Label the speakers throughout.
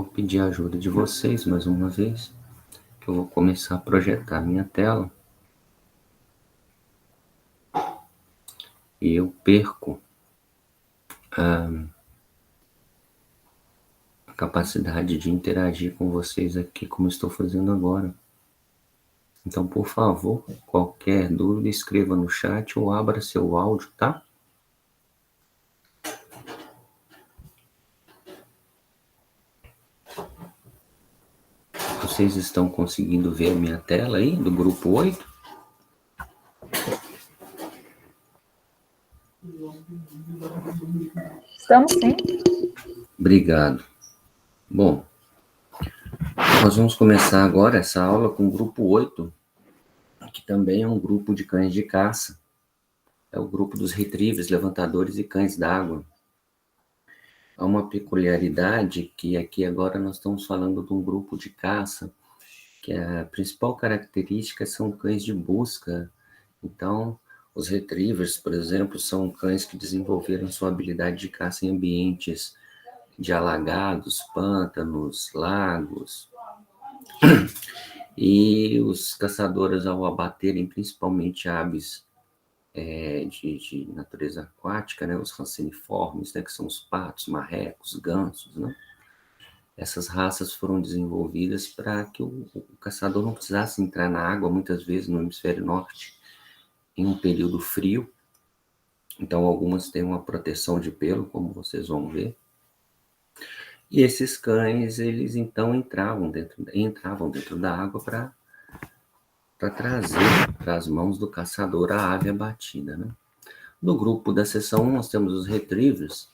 Speaker 1: vou pedir a ajuda de vocês mais uma vez, que eu vou começar a projetar minha tela. E eu perco a capacidade de interagir com vocês aqui, como estou fazendo agora. Então, por favor, qualquer dúvida, escreva no chat ou abra seu áudio, tá? Vocês estão conseguindo ver a minha tela aí, do grupo 8?
Speaker 2: Estamos sim.
Speaker 1: Obrigado. Bom, nós vamos começar agora essa aula com o grupo 8, que também é um grupo de cães de caça. É o grupo dos retrievers, levantadores e cães d'água. Há uma peculiaridade que aqui agora nós estamos falando de um grupo de caça, que a principal característica são cães de busca. Então, os retrievers, por exemplo, são cães que desenvolveram sua habilidade de caça em ambientes de alagados, pântanos, lagos. E os caçadores, ao abaterem principalmente aves de natureza aquática, né, os ranceniformes, né, que são os patos, marrecos, gansos, né? Essas raças foram desenvolvidas para que o caçador não precisasse entrar na água, muitas vezes no hemisfério norte, em um período frio. Então, algumas têm uma proteção de pelo, como vocês vão ver. E esses cães, eles então entravam dentro da água para trazer para as mãos do caçador a ave abatida, né? No grupo da seção 1, nós temos os retrievers,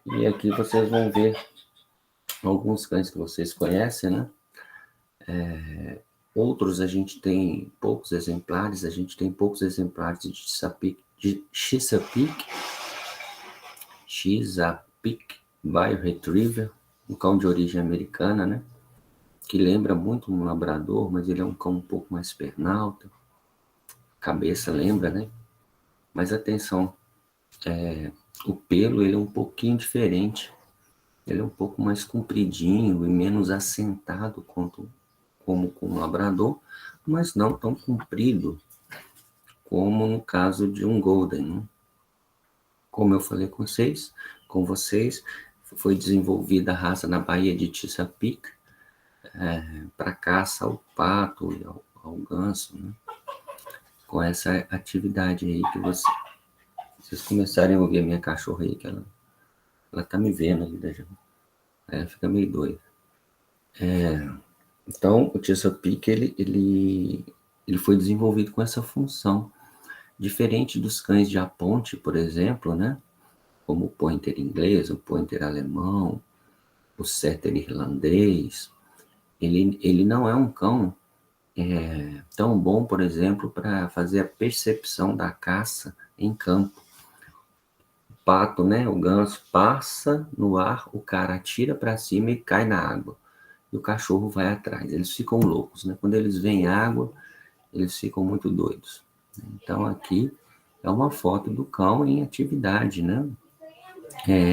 Speaker 1: e aqui vocês vão ver alguns cães que vocês conhecem, né? Outros a gente tem poucos exemplares, de Chesapeake Bayou Retriever, um cão de origem americana, né? Que lembra muito um labrador, mas ele é um cão um pouco mais pernalta. Cabeça lembra, né? Mas atenção, o pelo ele é um pouquinho diferente. Ele é um pouco mais compridinho e menos assentado como com o labrador, mas não tão comprido como no caso de um golden, né? Como eu falei com vocês, foi desenvolvida a raça na Baía de Chesapeake para caça ao pato e ao ganso, né? Com essa atividade aí que vocês começarem a ouvir a minha cachorra aí, que ela tá me vendo ainda já. Ela fica meio doida. Então, o Chesapeake, ele foi desenvolvido com essa função. Diferente dos cães de aponte, por exemplo, né? Como o pointer inglês, o pointer alemão, o setter irlandês, ele não é um cão tão bom, por exemplo, para fazer a percepção da caça em campo. O pato, né, o ganso, passa no ar, o cara atira para cima e cai na água. E o cachorro vai atrás. Eles ficam loucos, né? Quando eles veem água, eles ficam muito doidos. Então, aqui é uma foto do cão em atividade, né?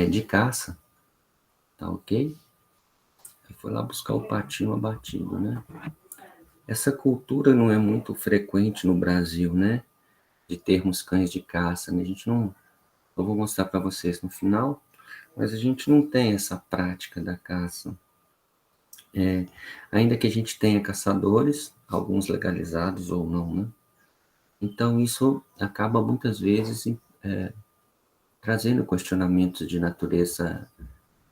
Speaker 1: De caça. Tá ok? Foi lá buscar o patinho abatido, né? Essa cultura não é muito frequente no Brasil, né? De termos cães de caça, né? A gente não... Eu vou mostrar para vocês no final, mas a gente não tem essa prática da caça. Ainda que a gente tenha caçadores, alguns legalizados ou não, né? Então, isso acaba muitas vezes trazendo questionamentos de natureza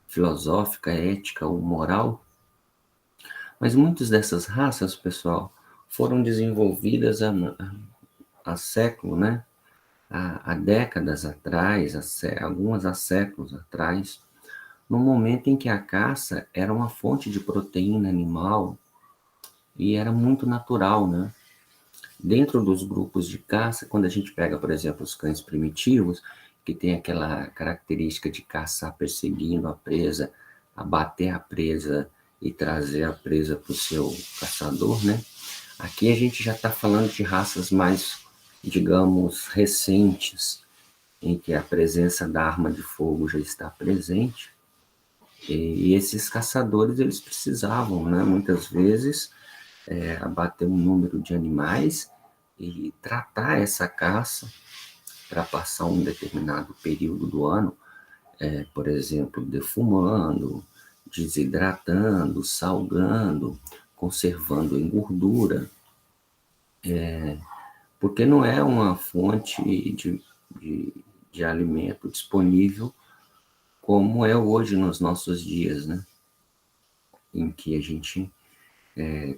Speaker 1: filosófica, ética ou moral. Mas muitas dessas raças, pessoal, foram desenvolvidas há séculos, né? Há décadas atrás, algumas há séculos atrás, no momento em que a caça era uma fonte de proteína animal e era muito natural, né? Dentro dos grupos de caça, quando a gente pega, por exemplo, os cães primitivos, que tem aquela característica de caçar perseguindo a presa, abater a presa e trazer a presa para o seu caçador, né? Aqui a gente já está falando de raças mais, digamos, recentes, em que a presença da arma de fogo já está presente. E esses caçadores, eles precisavam, né, muitas vezes, abater um número de animais e tratar essa caça para passar um determinado período do ano, por exemplo, defumando, desidratando, salgando, conservando em gordura, porque não é uma fonte de, de alimento disponível como é hoje nos nossos dias, né? Em que a gente,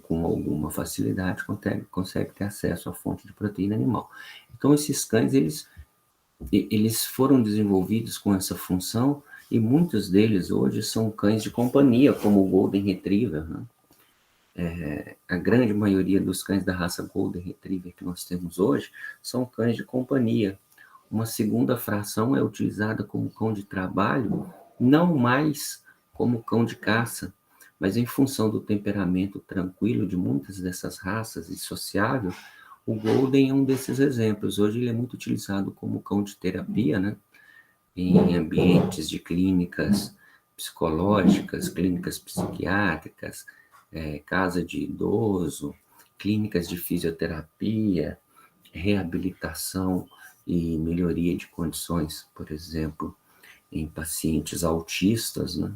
Speaker 1: com alguma facilidade, consegue ter acesso à fonte de proteína animal. Então, esses cães, eles foram desenvolvidos com essa função e muitos deles hoje são cães de companhia, como o Golden Retriever, né? A grande maioria dos cães da raça Golden Retriever que nós temos hoje são cães de companhia. Uma segunda fração é utilizada como cão de trabalho, não mais como cão de caça, mas em função do temperamento tranquilo de muitas dessas raças e sociável, o Golden é um desses exemplos. Hoje ele é muito utilizado como cão de terapia, né? Em ambientes de clínicas psicológicas, clínicas psiquiátricas, casa de idoso, clínicas de fisioterapia, reabilitação e melhoria de condições, por exemplo, em pacientes autistas, né?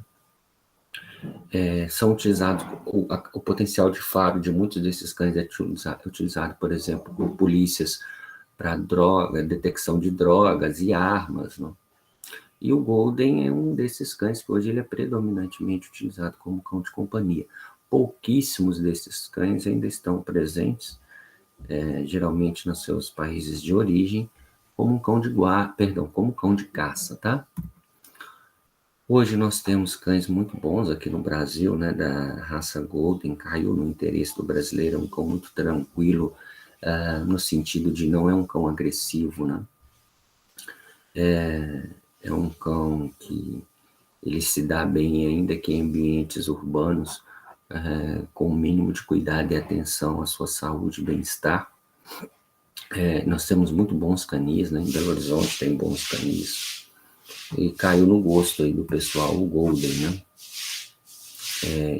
Speaker 1: São utilizados, o potencial de faro de muitos desses cães é utilizado, por exemplo, por polícias para detecção de drogas e armas, né? E o Golden é um desses cães que hoje ele é predominantemente utilizado como cão de companhia. Pouquíssimos desses cães ainda estão presentes, geralmente nos seus países de origem, como um cão de como cão de caça, tá? Hoje nós temos cães muito bons aqui no Brasil, né, da raça Golden, caiu no interesse do brasileiro, é um cão muito tranquilo, no sentido de não é um cão agressivo, né? É um cão que ele se dá bem, ainda que em ambientes urbanos, com o mínimo de cuidado e atenção à sua saúde e bem-estar. Nós temos muito bons canis, né? Em Belo Horizonte tem bons canis. E caiu no gosto aí do pessoal o Golden, né?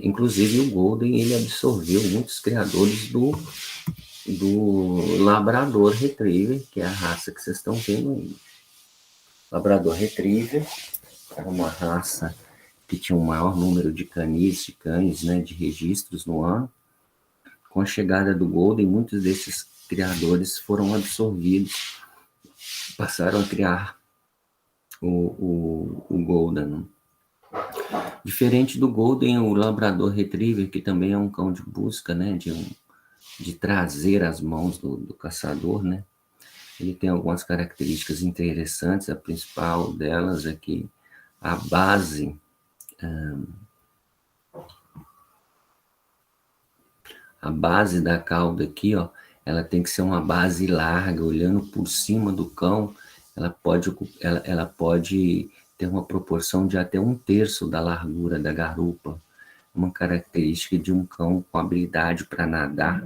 Speaker 1: Inclusive o Golden, ele absorveu muitos criadores do Labrador Retriever, que é a raça que vocês estão vendo aí. Labrador Retriever era uma raça que tinha um maior número de canis, de cães, né, de registros no ano. Com a chegada do Golden, muitos desses criadores foram absorvidos, passaram a criar o Golden. Diferente do Golden, o Labrador Retriever, que também é um cão de busca, né, de trazer as mãos do caçador, né? Ele tem algumas características interessantes. A principal delas é que a base da cauda aqui, ó, ela tem que ser uma base larga, olhando por cima do cão, ela pode ter uma proporção de até 1/3 da largura da garupa. Uma característica de um cão com habilidade para nadar.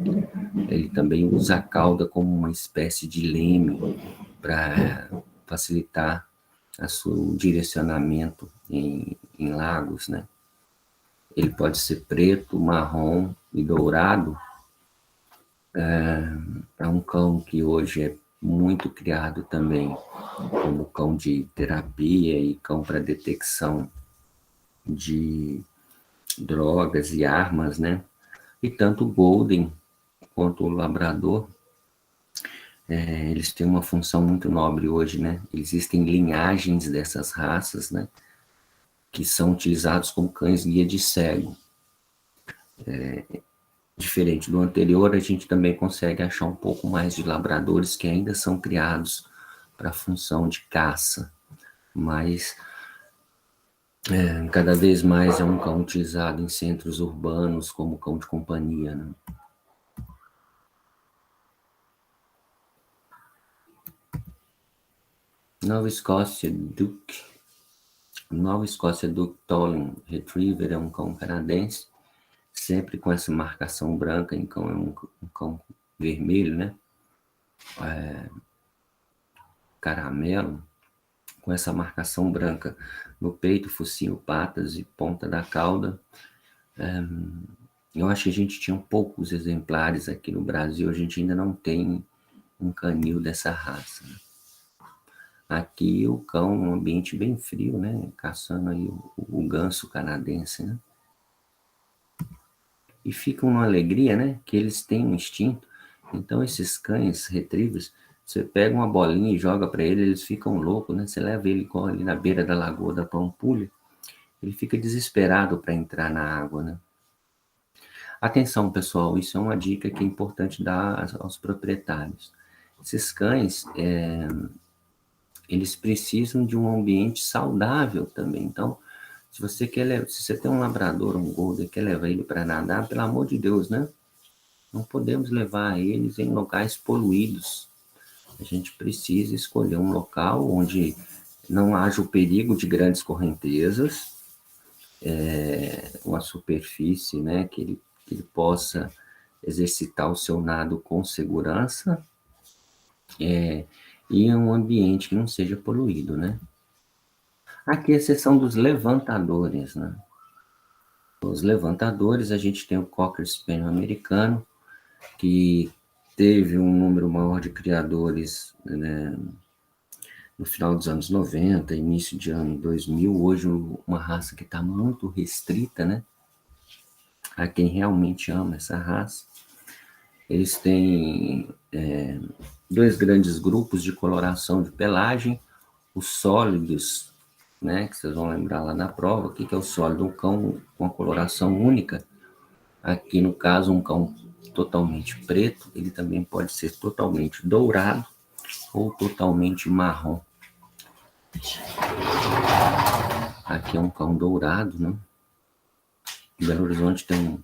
Speaker 1: Ele também usa a cauda como uma espécie de leme para facilitar o direcionamento em lagos, né? Ele pode ser preto, marrom e dourado. É um cão que hoje é muito criado também como cão de terapia e cão para detecção de drogas e armas, né? E tanto o Golden quanto o Labrador, eles têm uma função muito nobre hoje, né? Existem linhagens dessas raças, né, que são utilizados como cães guia de cego. Diferente do anterior, a gente também consegue achar um pouco mais de labradores que ainda são criados para a função de caça, mas cada vez mais é um cão utilizado em centros urbanos como cão de companhia, né? Nova Escócia Duke Tolen Retriever é um cão canadense, sempre com essa marcação branca em cão, é um cão vermelho, né? Caramelo, com essa marcação branca no peito, focinho, patas e ponta da cauda. Eu acho que a gente tinha poucos exemplares aqui no Brasil, a gente ainda não tem um canil dessa raça. Aqui o cão, um ambiente bem frio, né? Caçando aí o ganso canadense, né? E ficam numa alegria, né? Que eles têm um instinto. Então esses cães retrievers, você pega uma bolinha e joga para eles ficam loucos, né? Você leva ele ali na beira da lagoa da Pampulha, ele fica desesperado para entrar na água, né? Atenção, pessoal, isso é uma dica que é importante dar aos proprietários. Esses cães, eles precisam de um ambiente saudável também. Então, se você tem um labrador, um golden, quer levar ele para nadar, pelo amor de Deus, né? Não podemos levar eles em locais poluídos. A gente precisa escolher um local onde não haja o perigo de grandes correntezas, uma superfície, né, que ele possa exercitar o seu nado com segurança, e um ambiente que não seja poluído, né? Aqui, a exceção dos levantadores, né? Os levantadores, a gente tem o Cocker Spaniel americano, que teve um número maior de criadores, né, no final dos anos 90, início de ano 2000. Hoje, uma raça que está muito restrita, né? A quem realmente ama essa raça. Eles têm dois grandes grupos de coloração de pelagem, os sólidos, né, que vocês vão lembrar lá na prova. O que é o sólido? Um cão com a coloração única. Aqui, no caso, um cão totalmente preto, ele também pode ser totalmente dourado ou totalmente marrom. Aqui é um cão dourado, né? Em Belo Horizonte tem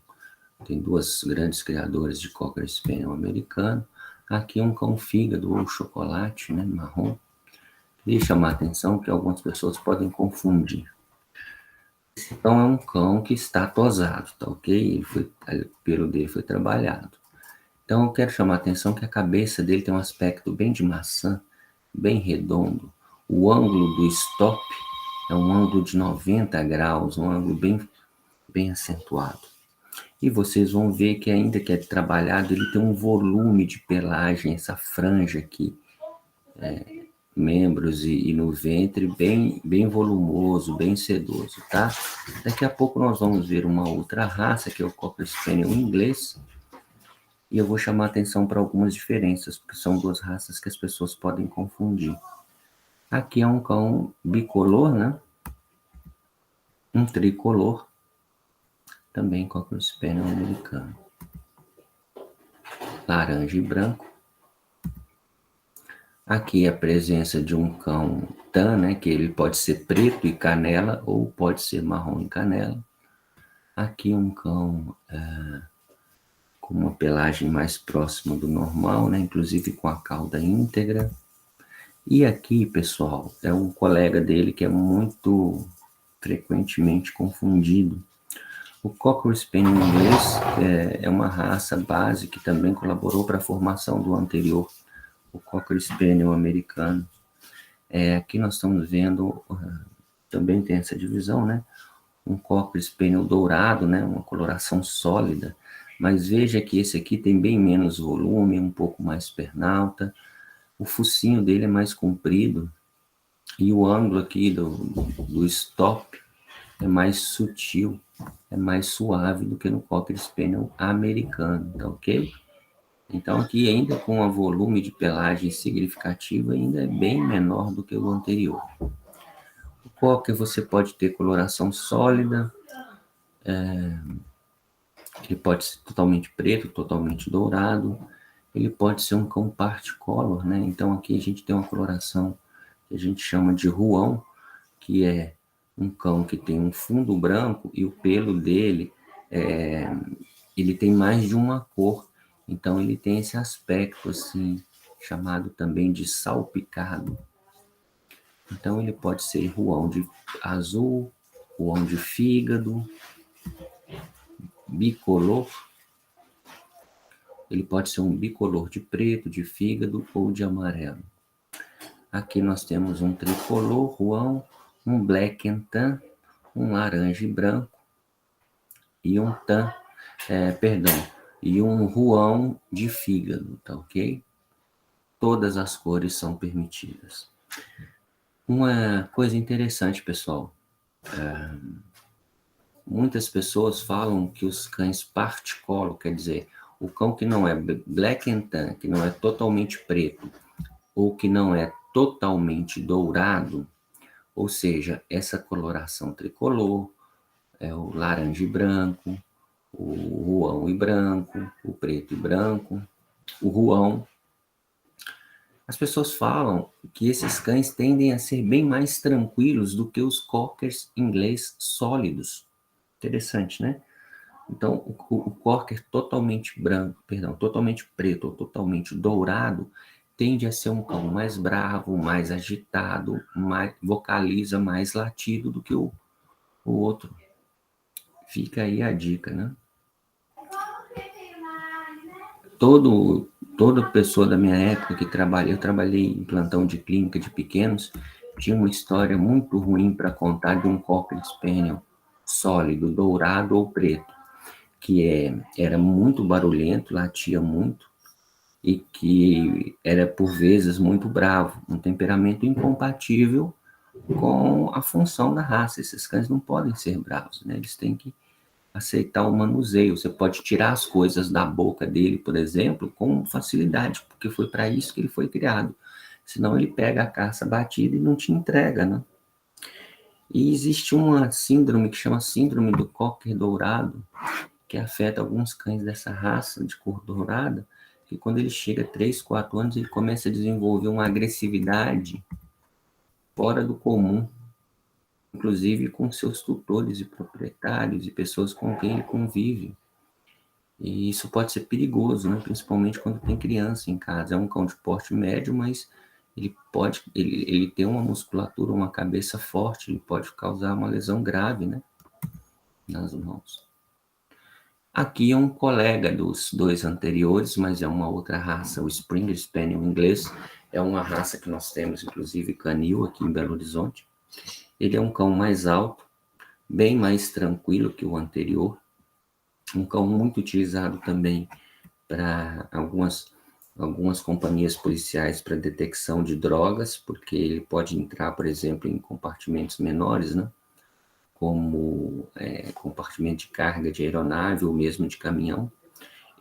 Speaker 1: duas grandes criadoras de Cocker Spaniel americano. Aqui é um cão fígado ou chocolate, né, marrom. Queria chamar a atenção que algumas pessoas podem confundir. Esse cão é um cão que está tosado, tá ok? O pelo dele foi trabalhado. Então eu quero chamar a atenção que a cabeça dele tem um aspecto bem de maçã, bem redondo. O ângulo do stop é um ângulo de 90 graus, um ângulo bem acentuado. E vocês vão ver que ainda que é trabalhado, ele tem um volume de pelagem, essa franja aqui, membros e no ventre, bem volumoso, bem sedoso, tá? Daqui a pouco nós vamos ver uma outra raça, que é o Cocker Spaniel inglês, e eu vou chamar a atenção para algumas diferenças, porque são duas raças que as pessoas podem confundir. Aqui é um cão bicolor, né? Um tricolor, também Cocker Spaniel americano. Laranja e branco. Aqui a presença de um cão tan, né, que ele pode ser preto e canela ou pode ser marrom e canela. Aqui um cão com uma pelagem mais próxima do normal, né, inclusive com a cauda íntegra. E aqui, pessoal, é um colega dele que é muito frequentemente confundido. O Cocker Spaniel inglês é uma raça base que também colaborou para a formação do anterior, o Cocker Spaniel americano. Aqui nós estamos vendo, também tem essa divisão, né? Um Cocker Spaniel dourado, né? Uma coloração sólida, mas veja que esse aqui tem bem menos volume, um pouco mais pernalta, o focinho dele é mais comprido e o ângulo aqui do stop é mais sutil, é mais suave do que no Cocker Spaniel americano, tá ok? Então aqui ainda com um volume de pelagem significativo ainda é bem menor do que o anterior. O Cocker você pode ter coloração sólida, ele pode ser totalmente preto, totalmente dourado, ele pode ser um cão particolor, né? Então aqui a gente tem uma coloração que a gente chama de ruão, que é um cão que tem um fundo branco e o pelo dele ele tem mais de uma cor. Então ele tem esse aspecto assim, chamado também de salpicado. Então ele pode ser ruão de azul, ruão de fígado, bicolor. Ele pode ser um bicolor de preto, de fígado ou de amarelo. Aqui nós temos um tricolor, Rouen, um black and tan, um laranja e branco e um tan, e um Rouen de fígado, tá ok? Todas as cores são permitidas. Uma coisa interessante, pessoal, muitas pessoas falam que os cães parti-colo, quer dizer, o cão que não é black and tan, que não é totalmente preto, ou que não é totalmente dourado, ou seja, essa coloração tricolor, o laranja e branco, o Rouen e branco, o preto e branco, o Rouen. As pessoas falam que esses cães tendem a ser bem mais tranquilos do que os cockers inglês sólidos. Interessante, né? Então, o cocker totalmente branco, totalmente preto ou totalmente dourado, tende a ser um cão mais bravo, mais agitado, vocaliza mais latido do que o outro. Fica aí a dica, né? Toda pessoa da minha época que eu trabalhei em plantão de clínica de pequenos, tinha uma história muito ruim para contar de um Cocker Spaniel sólido, dourado ou preto, que era muito barulhento, latia muito, e que era, por vezes, muito bravo, um temperamento incompatível com a função da raça. Esses cães não podem ser bravos, né? Eles têm que aceitar o manuseio. Você pode tirar as coisas da boca dele, por exemplo, com facilidade, porque foi para isso que ele foi criado. Senão ele pega a caça batida e não te entrega, né? E existe uma síndrome que chama síndrome do cocker dourado, que afeta alguns cães dessa raça de cor dourada, que quando ele chega a 3, 4 anos, ele começa a desenvolver uma agressividade fora do comum, inclusive com seus tutores e proprietários e pessoas com quem ele convive. E isso pode ser perigoso, né? Principalmente quando tem criança em casa. É um cão de porte médio, mas ele tem uma musculatura, uma cabeça forte, ele pode causar uma lesão grave, né? Nas mãos. Aqui é um colega dos dois anteriores, mas é uma outra raça, o Springer Spaniel inglês. É uma raça que nós temos, inclusive, canil aqui em Belo Horizonte. Ele é um cão mais alto, bem mais tranquilo que o anterior. Um cão muito utilizado também para algumas companhias policiais para detecção de drogas, porque ele pode entrar, por exemplo, em compartimentos menores, né? Como compartimento de carga de aeronave ou mesmo de caminhão.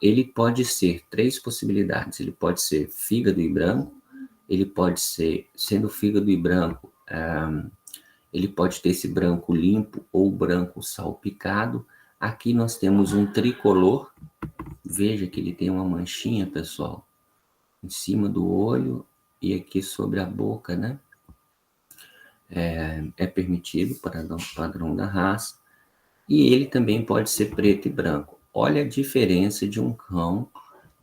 Speaker 1: Ele pode ser 3 possibilidades. Ele pode ser fígado e branco, ele pode ser, sendo fígado e branco, ele pode ter esse branco limpo ou branco salpicado. Aqui nós temos um tricolor. Veja que ele tem uma manchinha, pessoal, em cima do olho e aqui sobre a boca, né? É permitido para o padrão da raça. E ele também pode ser preto e branco. Olha a diferença de um cão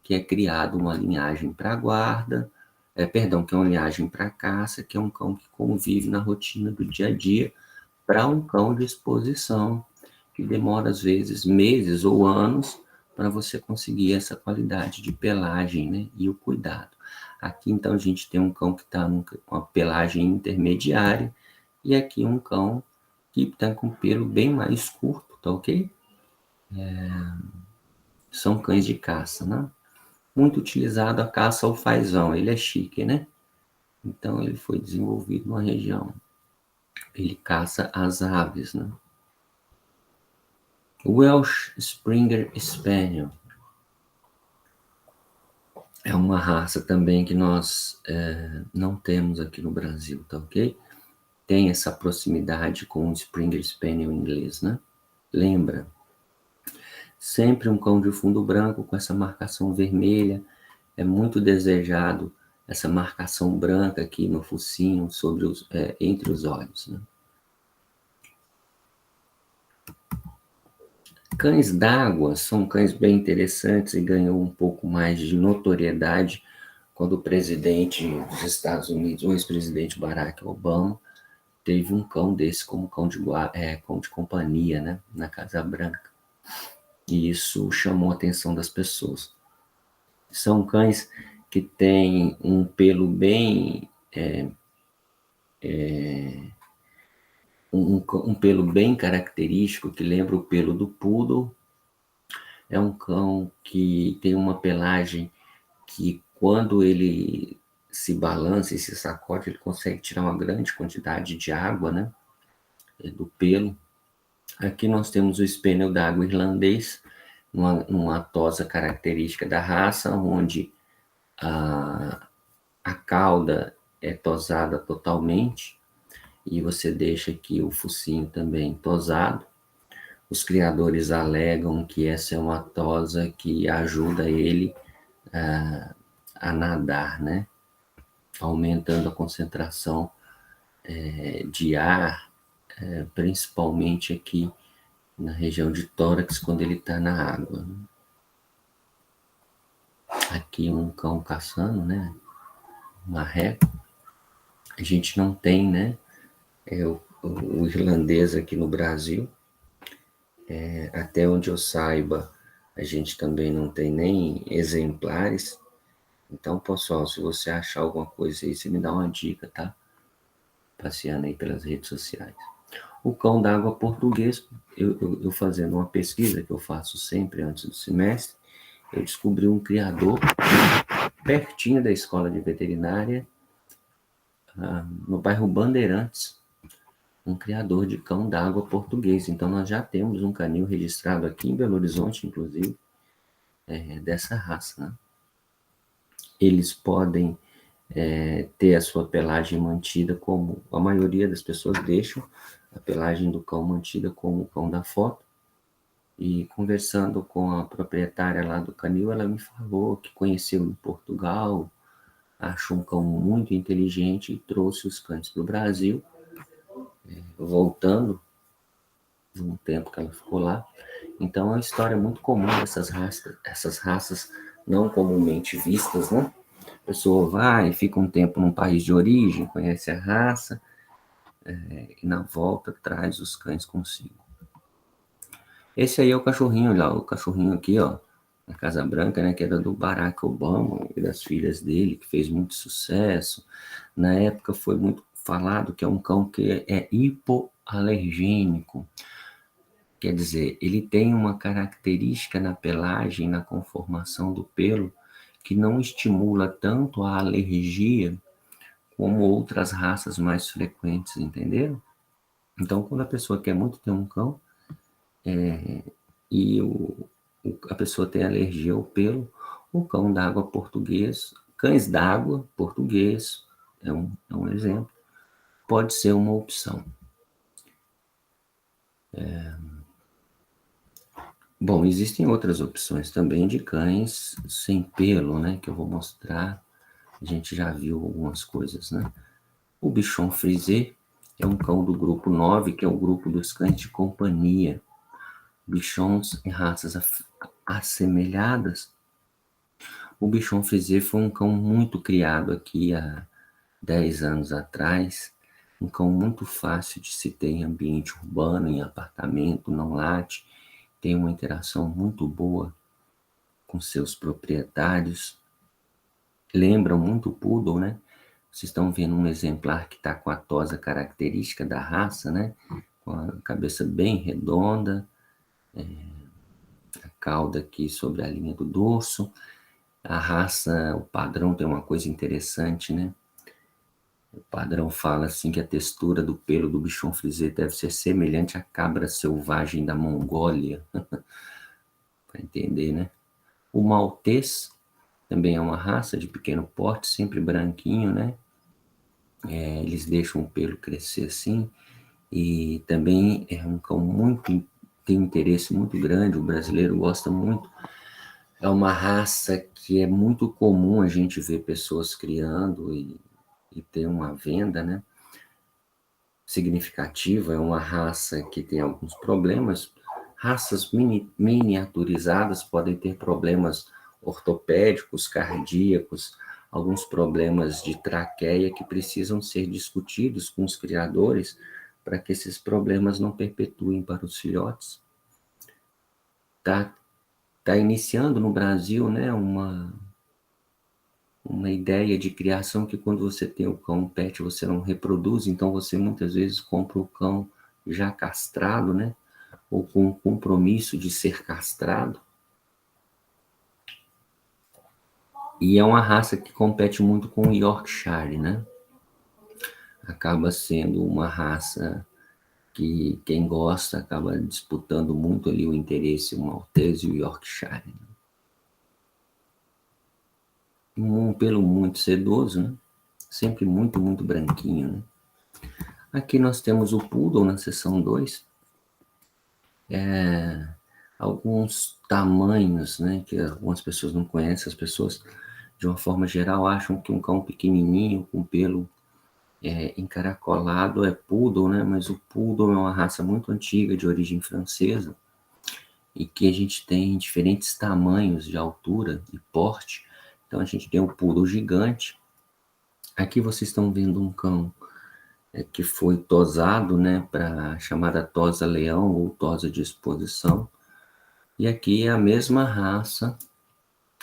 Speaker 1: que é criado uma linhagem para guarda, que é uma linhagem para caça, que é um cão que convive na rotina do dia a dia, para um cão de exposição, que demora às vezes meses ou anos para você conseguir essa qualidade de pelagem, né? E o cuidado. Aqui, então, a gente tem um cão que está com a pelagem intermediária, e aqui um cão que está com pelo bem mais curto, tá ok? São cães de caça, né? Muito utilizado a caça ao fazão, ele é chique, né? Então, ele foi desenvolvido numa região. Ele caça as aves, né? Welsh Springer Spaniel é uma raça também que nós não temos aqui no Brasil, tá ok? Tem essa proximidade com o Springer Spaniel inglês, né? Lembra? Sempre um cão de fundo branco com essa marcação vermelha. É muito desejado essa marcação branca aqui no focinho, entre os olhos, né? Cães d'água são cães bem interessantes e ganhou um pouco mais de notoriedade quando o presidente dos Estados Unidos, o ex-presidente Barack Obama, teve um cão desse como cão de companhia, né, na Casa Branca. E isso chamou a atenção das pessoas. São cães que têm um pelo bem Um pelo bem característico, que lembra o pelo do poodle. É um cão que tem uma pelagem que, quando ele se balança e se sacode, ele consegue tirar uma grande quantidade de água, né, do pelo. Aqui nós temos o spaniel d'água irlandês, numa tosa característica da raça, onde a cauda é tosada totalmente, e você deixa aqui o focinho também tosado. Os criadores alegam que essa é uma tosa que ajuda ele a nadar, né? Aumentando a concentração de ar, principalmente aqui na região de tórax, quando ele está na água. Aqui um cão caçando, né? Marreco. A gente não tem, né? O irlandês aqui no Brasil. Até onde eu saiba, a gente também não tem nem exemplares. Então, pessoal, se você achar alguma coisa aí, você me dá uma dica, tá? Passeando aí pelas redes sociais. O cão d'água português, eu fazendo uma pesquisa que eu faço sempre antes do semestre, eu descobri um criador pertinho da escola de veterinária, no bairro Bandeirantes, um criador de cão d'água português. Então, nós já temos um canil registrado aqui em Belo Horizonte, inclusive, dessa raça, né? Eles podem ter a sua pelagem mantida, como a maioria das pessoas deixam a pelagem do cão mantida como o cão da foto. E conversando com a proprietária lá do canil, ela me falou que conheceu em Portugal, achou um cão muito inteligente e trouxe os cães para o Brasil, voltando de um tempo que ela ficou lá. Então é uma história muito comum essas raças não comumente vistas, né? A pessoa vai, fica um tempo num país de origem, conhece a raça, e na volta traz os cães consigo. Esse aí é o cachorrinho lá, o cachorrinho aqui, ó, na Casa Branca, né, que era do Barack Obama e das filhas dele, que fez muito sucesso. Na época foi muito falado que é um cão que é hipoalergênico. Quer dizer, ele tem uma característica na pelagem, na conformação do pelo, que não estimula tanto a alergia como outras raças mais frequentes, entenderam? Então, quando a pessoa quer muito ter um cão, e a pessoa tem alergia ao pelo, o cão d'água português, cães d'água português, é um exemplo, pode ser uma opção. Bom, existem outras opções também de cães sem pelo, né, que eu vou mostrar. A gente já viu algumas coisas, né? O Bichon Frise é um cão do grupo 9, que é o grupo dos cães de companhia. Bichons em raças assemelhadas. O Bichon Frise foi um cão muito criado aqui há 10 anos atrás. Um cão muito fácil de se ter em ambiente urbano, em apartamento, não late. Tem uma interação muito boa com seus proprietários. Lembram muito o poodle, né? Vocês estão vendo um exemplar que está com a tosa característica da raça, né? Com a cabeça bem redonda, a cauda aqui sobre a linha do dorso. A raça, o padrão tem uma coisa interessante, né? O padrão fala assim que a textura do pelo do Bichon Frise deve ser semelhante à cabra selvagem da Mongólia. Para entender, né? O Maltês também é uma raça de pequeno porte, sempre branquinho, né? Eles deixam o pelo crescer assim, e também é um cão tem um interesse muito grande, o brasileiro gosta muito. É uma raça que é muito comum a gente ver pessoas criando e ter uma venda, né, significativa. É uma raça que tem alguns problemas. Raças miniaturizadas podem ter problemas ortopédicos, cardíacos, alguns problemas de traqueia que precisam ser discutidos com os criadores para que esses problemas não perpetuem para os filhotes. Tá iniciando no Brasil, né, uma ideia de criação que quando você tem o cão pet, você não reproduz, então você muitas vezes compra o cão já castrado, né? Ou com o compromisso de ser castrado. E é uma raça que compete muito com o Yorkshire, né? Acaba sendo uma raça que quem gosta acaba disputando muito ali o interesse, o Maltese e o Yorkshire. Um pelo muito sedoso, né? Sempre muito, muito branquinho, né? Aqui nós temos o Poodle na seção 2. Alguns tamanhos, né, que algumas pessoas não conhecem, as pessoas, de uma forma geral, acham que um cão pequenininho, com pelo encaracolado é Poodle, né? Mas o Poodle é uma raça muito antiga, de origem francesa, e que a gente tem diferentes tamanhos de altura e porte. Então a gente tem o Poodle gigante. Aqui vocês estão vendo um cão que foi tosado, né, para chamada tosa leão ou tosa de exposição. E aqui é a mesma raça,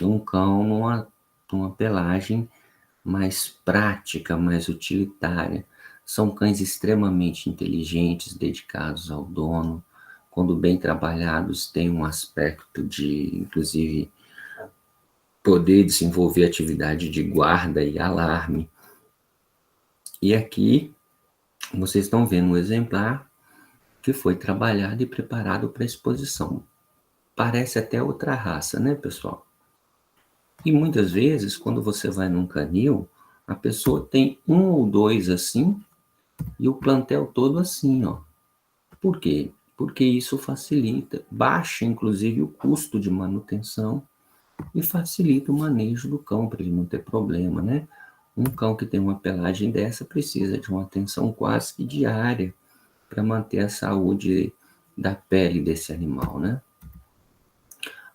Speaker 1: um cão numa pelagem mais prática, mais utilitária. São cães extremamente inteligentes, dedicados ao dono. Quando bem trabalhados, têm um aspecto de, inclusive, poder desenvolver atividade de guarda e alarme. E aqui vocês estão vendo um exemplar que foi trabalhado e preparado para exposição. Parece até outra raça, né, pessoal? E muitas vezes, quando você vai num canil, a pessoa tem um ou dois assim e o plantel todo assim, ó. Por quê? Porque isso facilita, baixa inclusive o custo de manutenção e facilita o manejo do cão para ele não ter problema, né? Um cão que tem uma pelagem dessa precisa de uma atenção quase que diária para manter a saúde da pele desse animal, né?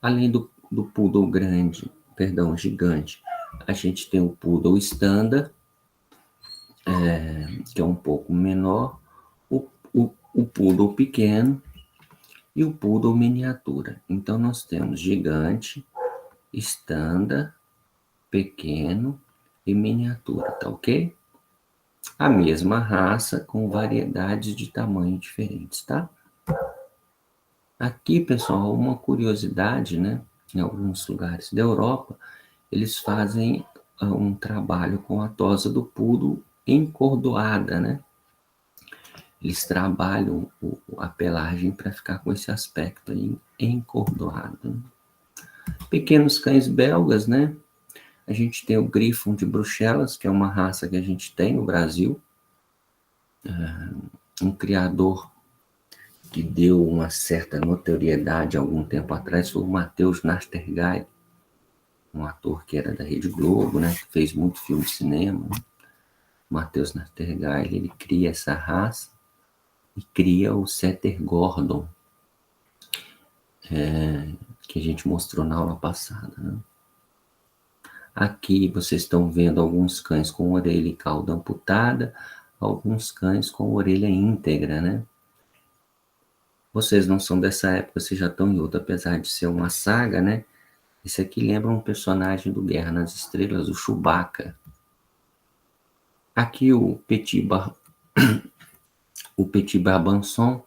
Speaker 1: Além do poodle gigante, a gente tem o poodle standard, que é um pouco menor, o poodle pequeno e o poodle miniatura. Então nós temos gigante, standard, pequeno e miniatura, tá ok? A mesma raça com variedades de tamanho diferentes, tá? Aqui, pessoal, uma curiosidade, né? Em alguns lugares da Europa, eles fazem um trabalho com a tosa do poodle encordoada, né? Eles trabalham a pelagem para ficar com esse aspecto aí encordoado. Pequenos cães belgas, né? A gente tem o Griffon de Bruxelas, que é uma raça que a gente tem no Brasil. Um criador que deu uma certa notoriedade há algum tempo atrás foi o Matheus Nastergaile, um ator que era da Rede Globo, né? Que fez muito filme de cinema. Né? Matheus Nastergaile, ele cria essa raça e cria o Setter Gordon, que a gente mostrou na aula passada. Né? Aqui vocês estão vendo alguns cães com orelha e cauda amputada, alguns cães com orelha íntegra, né? Vocês não são dessa época, vocês já estão em outra, apesar de ser uma saga, né? Esse aqui lembra um personagem do Guerra nas Estrelas, o Chewbacca. Aqui o Petit Barbanson,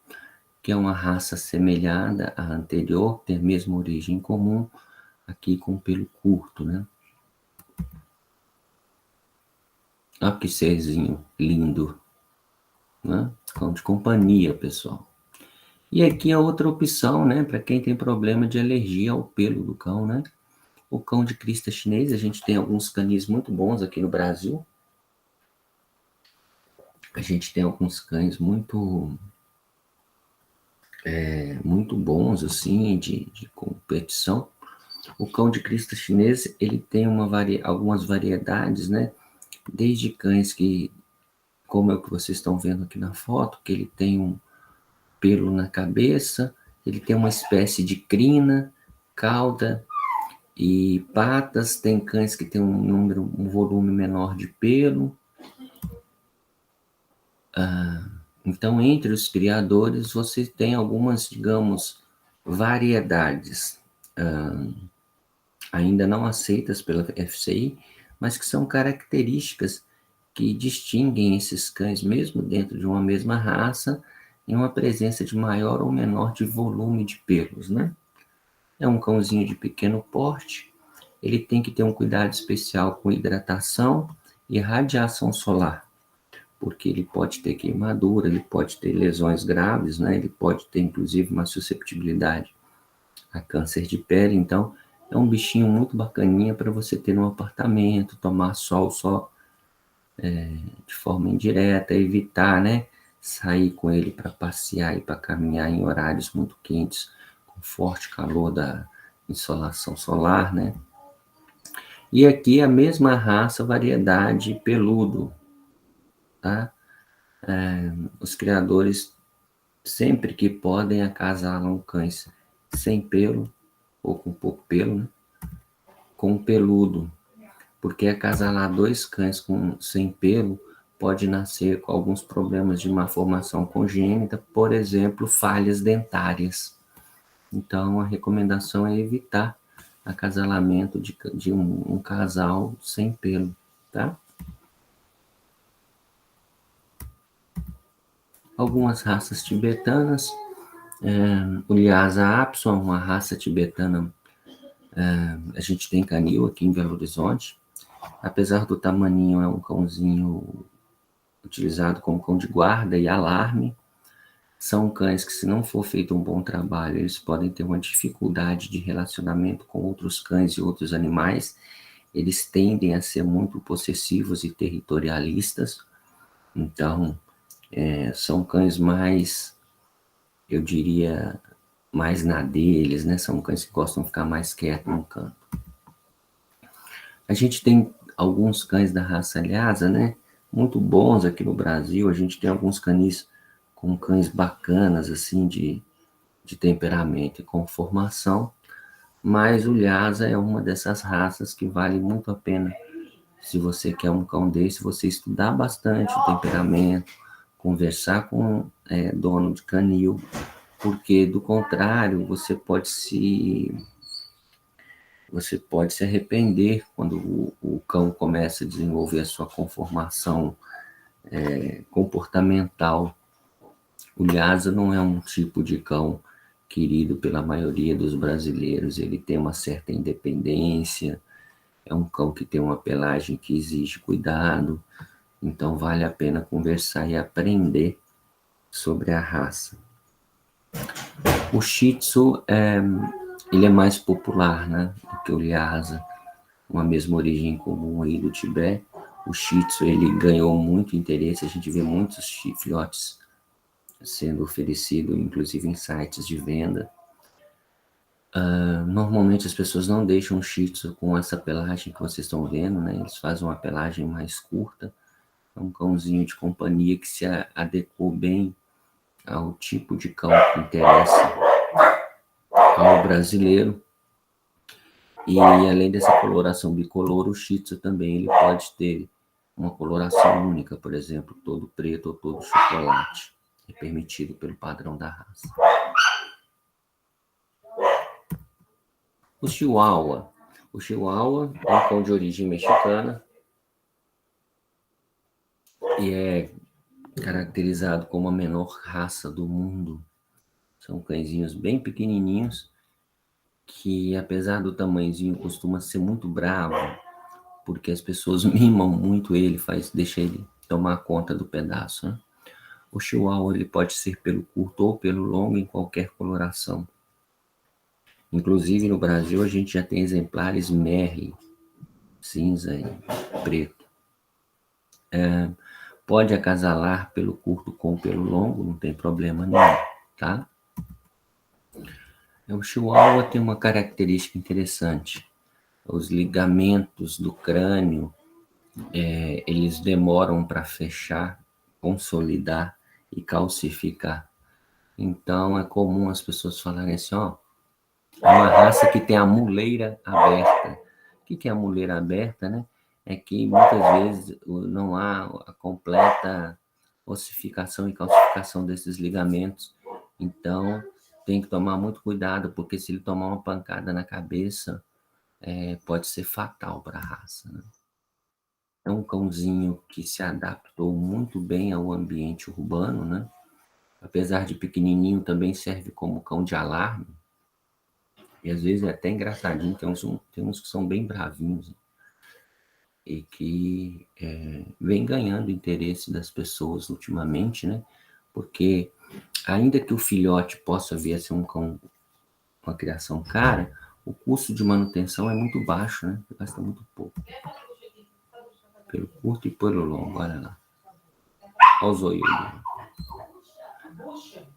Speaker 1: que é uma raça semelhada à anterior, tem a mesma origem comum, aqui com pelo curto, né? Olha que serzinho lindo, né? Cão de companhia, pessoal. E aqui a outra opção, né? Para quem tem problema de alergia ao pelo do cão, né? O cão de crista chinês, a gente tem alguns canis muito bons aqui no Brasil. A gente tem alguns cães muito bons, assim, de competição. O cão de crista chinês, ele tem algumas variedades, né? Desde cães que, como é o que vocês estão vendo aqui na foto, que ele tem um pelo na cabeça, ele tem uma espécie de crina, cauda e patas. Tem cães que tem um volume menor de pelo. Então, entre os criadores, você tem algumas, digamos, variedades ainda não aceitas pela FCI, mas que são características que distinguem esses cães, mesmo dentro de uma mesma raça, em uma presença de maior ou menor de volume de pelos, né? É um cãozinho de pequeno porte, ele tem que ter um cuidado especial com hidratação e radiação solar, porque ele pode ter queimadura, ele pode ter lesões graves, né? Ele pode ter, inclusive, uma susceptibilidade a câncer de pele. Então, é um bichinho muito bacaninha para você ter no apartamento, tomar sol só de forma indireta, evitar, né? Sair com ele para passear e para caminhar em horários muito quentes, com forte calor da insolação solar, né? E aqui a mesma raça, variedade, peludo, tá? Os criadores, sempre que podem, acasalam cães sem pelo, ou com pouco pelo, né? Com peludo, porque acasalar dois cães sem pelo pode nascer com alguns problemas de malformação congênita, por exemplo, falhas dentárias. Então, a recomendação é evitar acasalamento de um casal sem pelo, tá? Algumas raças tibetanas, o Lhasa Apson, uma raça tibetana, a gente tem canil aqui em Belo Horizonte. Apesar do tamaninho, é um cãozinho utilizado como cão de guarda e alarme. São cães que, se não for feito um bom trabalho, eles podem ter uma dificuldade de relacionamento com outros cães e outros animais. Eles tendem a ser muito possessivos e territorialistas. Então, são cães mais, eu diria, mais na deles, né? São cães que gostam de ficar mais quietos no canto. A gente tem alguns cães da raça Lhasa, né? Muito bons aqui no Brasil. A gente tem alguns canis com cães bacanas, assim, de temperamento e conformação. Mas o Lhasa é uma dessas raças que vale muito a pena. Se você quer um cão desse, você estudar bastante o temperamento, conversar com dono de canil, porque do contrário, você pode se arrepender quando o cão começa a desenvolver a sua conformação comportamental. O Lhasa não é um tipo de cão querido pela maioria dos brasileiros. Ele tem uma certa independência, é um cão que tem uma pelagem que exige cuidado, então vale a pena conversar e aprender sobre a raça. O Shih Tzu, ele é mais popular, né, do que o Lhasa, uma mesma origem comum aí do Tibete. O Shih Tzu, ele ganhou muito interesse, a gente vê muitos filhotes sendo oferecido, inclusive em sites de venda. Normalmente as pessoas não deixam o Shih Tzu com essa pelagem que vocês estão vendo, né? Eles fazem uma pelagem mais curta. É um cãozinho de companhia que se adequou bem ao tipo de cão que interessa ao brasileiro. E além dessa coloração bicolor, o Shih Tzu também ele pode ter uma coloração única, por exemplo, todo preto ou todo chocolate. É permitido pelo padrão da raça. O Chihuahua. O Chihuahua é um cão de origem mexicana e é caracterizado como a menor raça do mundo. São cãezinhos bem pequenininhos que, apesar do tamanhozinho, costuma ser muito bravo, porque as pessoas mimam muito ele, deixa ele tomar conta do pedaço, né? O Chihuahua ele pode ser pelo curto ou pelo longo em qualquer coloração. Inclusive no Brasil a gente já tem exemplares Merle, cinza e preto. Pode acasalar pelo curto com pelo longo, não tem problema nenhum, tá? O Chihuahua tem uma característica interessante. Os ligamentos do crânio, eles demoram para fechar, consolidar e calcificar. Então é comum as pessoas falarem assim, ó, é uma raça que tem a muleira aberta. O que é a muleira aberta, né? É que muitas vezes não há a completa ossificação e calcificação desses ligamentos. Então, tem que tomar muito cuidado, porque se ele tomar uma pancada na cabeça, pode ser fatal para a raça, né? É um cãozinho que se adaptou muito bem ao ambiente urbano, né? Apesar de pequenininho, também serve como cão de alarme. E às vezes é até engraçadinho, tem uns que são bem bravinhos e que vem ganhando interesse das pessoas ultimamente, né? Porque ainda que o filhote possa vir a ser um cão, uma criação cara, o custo de manutenção é muito baixo, né? Gasta muito pouco. Pelo curto e pelo longo, olha lá. Olha os olhos.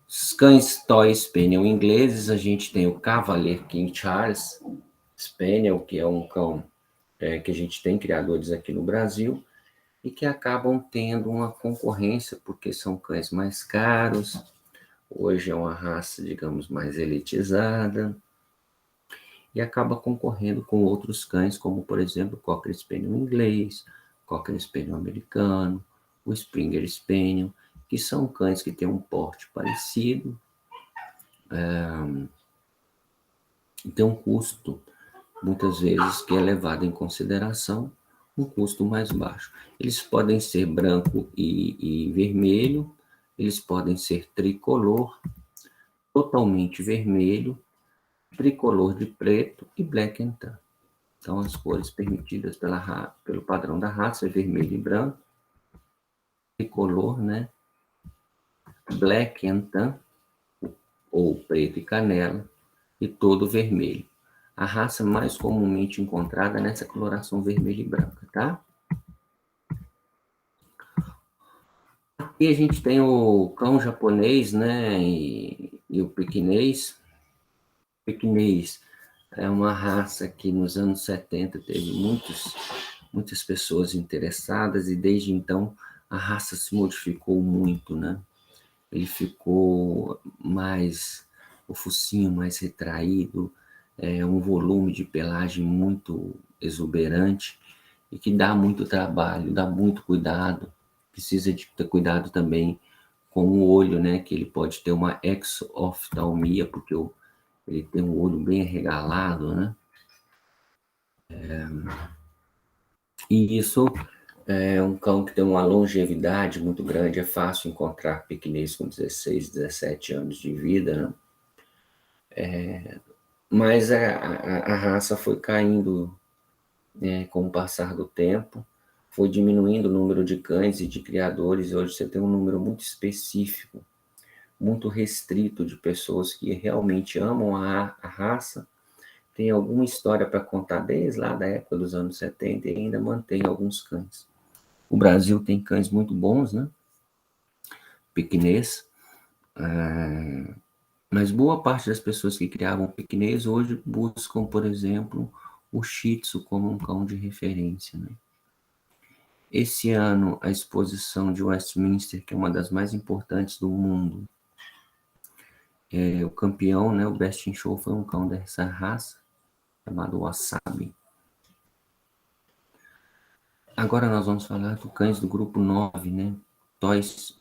Speaker 1: Os cães Toy Spaniel ingleses, a gente tem o Cavalier King Charles Spaniel, que é um cão que a gente tem criadores aqui no Brasil, e que acabam tendo uma concorrência, porque são cães mais caros, hoje é uma raça, digamos, mais elitizada, e acaba concorrendo com outros cães, como, por exemplo, o Cocker Spaniel inglês, Cocker Spaniel americano, o Springer Spaniel, que são cães que têm um porte parecido, e tem um custo, muitas vezes, que é levado em consideração, um custo mais baixo. Eles podem ser branco e vermelho, eles podem ser tricolor, totalmente vermelho, tricolor de preto e black and tan. Então, as cores permitidas pelo padrão da raça é vermelho e branco, tricolor, né? Black and tan, ou preto e canela, e todo vermelho. A raça mais comumente encontrada nessa coloração vermelha e branca, tá? Aqui a gente tem o cão japonês, né, e o pequinês. O pequinês é uma raça que nos anos 70 teve muitas pessoas interessadas e desde então a raça se modificou muito, né? Ele ficou o focinho mais retraído, um volume de pelagem muito exuberante e que dá muito trabalho, dá muito cuidado. Precisa de ter cuidado também com o olho, né? Que ele pode ter uma exoftalmia, porque ele tem um olho bem arregalado, né? E isso é um cão que tem uma longevidade muito grande, é fácil encontrar pequenês com 16, 17 anos de vida, né? Mas a raça foi caindo, né, com o passar do tempo, foi diminuindo o número de cães e de criadores, e hoje você tem um número muito específico, muito restrito de pessoas que realmente amam a raça, tem alguma história para contar desde lá da época dos anos 70 e ainda mantém alguns cães. O Brasil tem cães muito bons, né? Pequinês. Mas boa parte das pessoas que criavam pequinês hoje buscam, por exemplo, o Shih Tzu como um cão de referência, né? Esse ano, a exposição de Westminster, que é uma das mais importantes do mundo, o campeão, né, o Best in Show, foi um cão dessa raça, chamado Wasabi. Agora nós vamos falar dos cães do grupo 9, né? Toys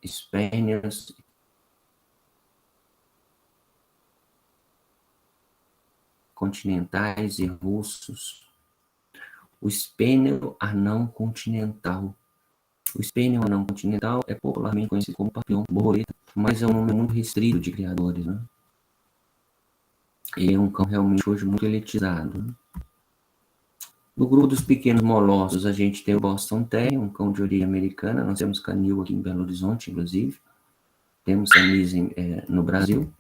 Speaker 1: Spaniels, continentais e russos. O Spaniel anão continental. O Spaniel anão continental é popularmente conhecido como papillon borboleta, mas é um número muito restrito de criadores, né? Ele é um cão realmente hoje muito elitizado, né? No grupo dos pequenos molossos, a gente tem o Boston Terrier, um cão de origem americana. Nós temos canil aqui em Belo Horizonte, inclusive. Temos canis no Brasil.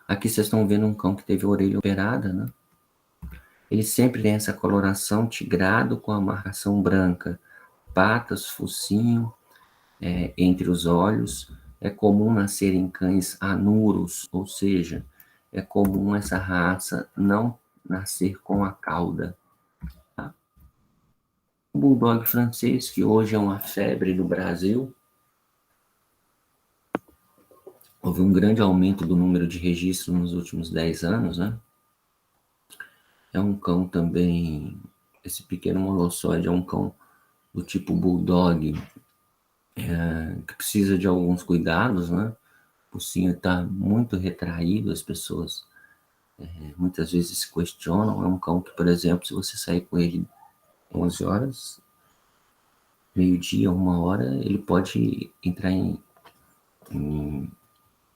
Speaker 1: Aqui vocês estão vendo um cão que teve a orelha operada, né? Ele sempre tem essa coloração tigrado com a marcação branca. Patas, focinho, entre os olhos. É comum nascer em cães anuros, ou seja, é comum essa raça não nascer com a cauda. Tá? O Bulldog francês, que hoje é uma febre no Brasil, houve um grande aumento do número de registros nos últimos 10 anos, né? É um cão também, esse pequeno molossóide é um cão do tipo Bulldog, que precisa de alguns cuidados, né? O focinho está muito retraído, as pessoas muitas vezes se questionam. É um cão que, por exemplo, se você sair com ele 11 horas, meio-dia, 1 hora, ele pode entrar em